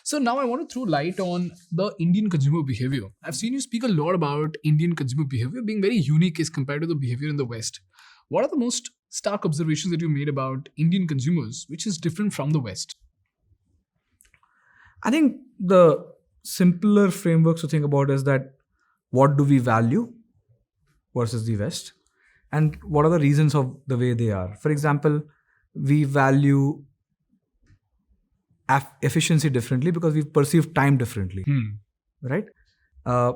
So now I want to throw light on the Indian consumer behavior. I've seen you speak a lot about Indian consumer behavior being very unique as compared to the behavior in the West. What are the most stark observations that you made about Indian consumers, which is different from the West? I think the simpler frameworks to think about is that what do we value versus the West, and what are the reasons of the way they are. For example, we value efficiency differently because we perceive time differently, right? Uh,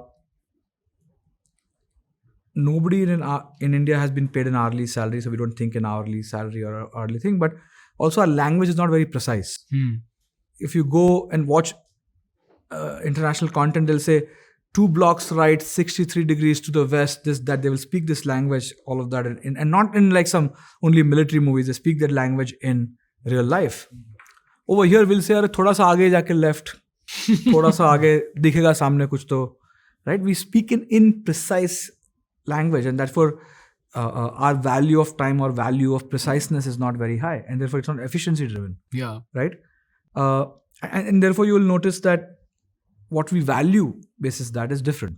Nobody in India has been paid an hourly salary, so we don't think an hourly salary or an hourly thing. But also, our language is not very precise. If you go and watch international content, they'll say 2 blocks right, 63 degrees to the west, this, that. They will speak this language, all of that, and not in like some only military movies. They speak that language in real life. Over here, we'll say, "Arey, thoda sa aage jaake left, thoda sa aage dikhega samne kuch to," right? We speak in imprecise language, and therefore our value of time or value of preciseness is not very high, and therefore it's not efficiency driven. Yeah. Right? And therefore you will notice that what we value basis that is different.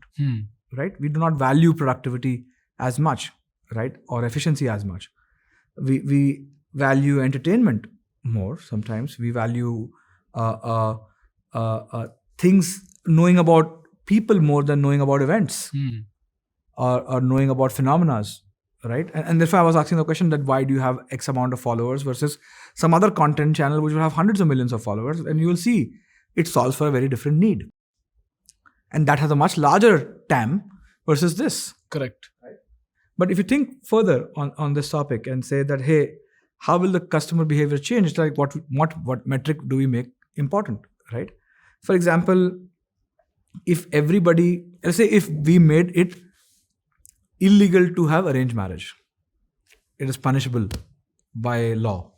Right? We do not value productivity as much, right, or efficiency as much. We value entertainment more. Sometimes we value things, knowing about people more than knowing about events, or knowing about phenomena, right? And therefore I was asking the question that why do you have X amount of followers versus some other content channel which will have hundreds of millions of followers, and you will see it solves for a very different need, and that has a much larger TAM versus this. Correct. Right? But if you think further on this topic and say that, hey, how will the customer behavior change? It's like what metric do we make important, right? For example, if everybody, let's say if we made it illegal to have arranged marriage, it is punishable by law,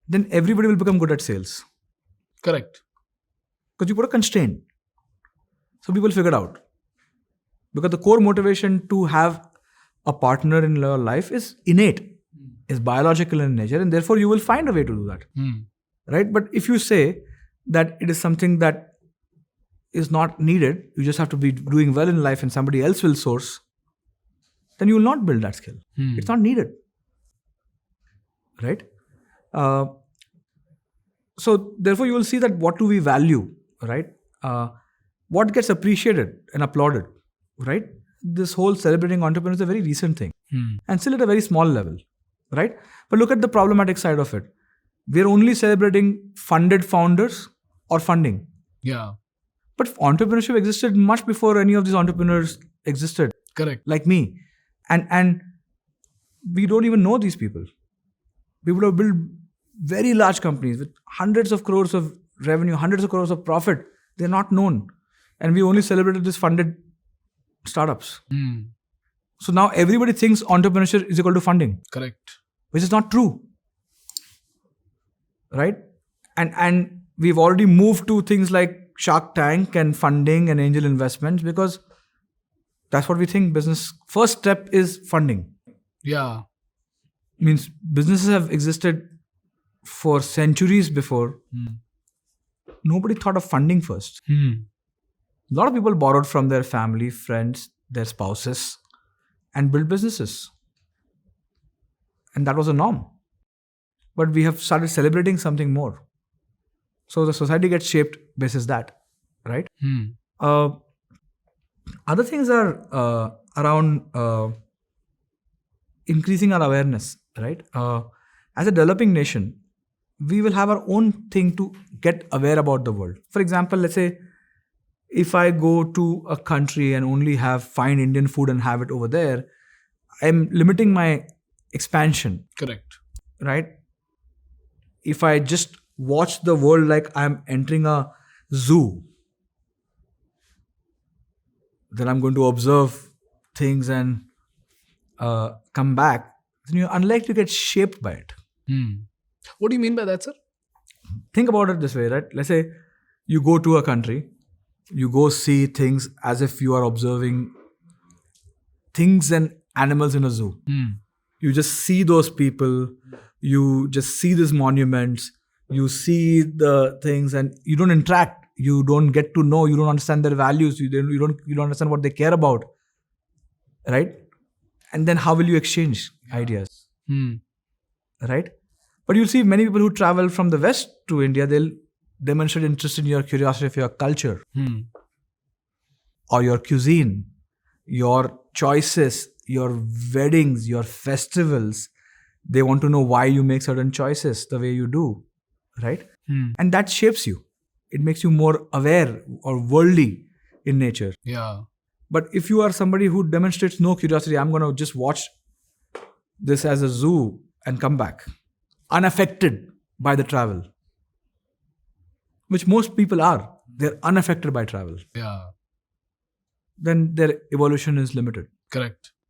then everybody will become good at sales. Correct. Because you put a constraint. So people figured out. Because the core motivation to have a partner in your life is innate, is biological in nature, and therefore you will find a way to do that. Right? But if you say that it is something that is not needed, you just have to be doing well in life and somebody else will source, then you will not build that skill. It's not needed. Right? So therefore you will see that what do we value, right? What gets appreciated and applauded, right? This whole celebrating entrepreneurs is a very recent thing, and still at a very small level, right? But look at the problematic side of it. We're only celebrating funded founders or funding. Yeah. But entrepreneurship existed much before any of these entrepreneurs existed. Correct. Like me. And we don't even know these people. People have built very large companies with hundreds of crores of revenue, hundreds of crores of profit. They're not known. And we only celebrated these funded startups. So now everybody thinks entrepreneurship is equal to funding. Correct. Which is not true. Right? And we've already moved to things like Shark Tank and funding and angel investments because that's what we think business. First step is funding. Yeah. Means businesses have existed for centuries before. Nobody thought of funding first. A lot of people borrowed from their family, friends, their spouses, and built businesses. And that was a norm. But we have started celebrating something more. So the society gets shaped basis that, right? Other things are around increasing our awareness, right? As a developing nation, we will have our own thing to get aware about the world. For example, let's say if I go to a country and only find Indian food and have it over there, I'm limiting my expansion. Correct. Right? If I just watch the world like I'm entering a zoo, then I'm going to observe things and come back. Then you're unlikely to get shaped by it. What do you mean by that, sir? Think about it this way, right? Let's say you go to a country, you go see things as if you are observing things and animals in a zoo. You just see those people, you just see these monuments, You see the things and you don't interact. You don't get to know. You don't understand their values. You don't understand what they care about, right? And then how will you exchange ideas, right? But you'll see many people who travel from the West to India, they'll demonstrate interest in your curiosity for your culture or your cuisine, your choices, your weddings, your festivals. They want to know why you make certain choices the way you do, right? And that shapes you. It makes you more aware or worldly in nature. Yeah. But if you are somebody who demonstrates no curiosity, I'm going to just watch this as a zoo and come back, unaffected by the travel, which most people are. They're unaffected by travel. Yeah. Then their evolution is limited. Correct.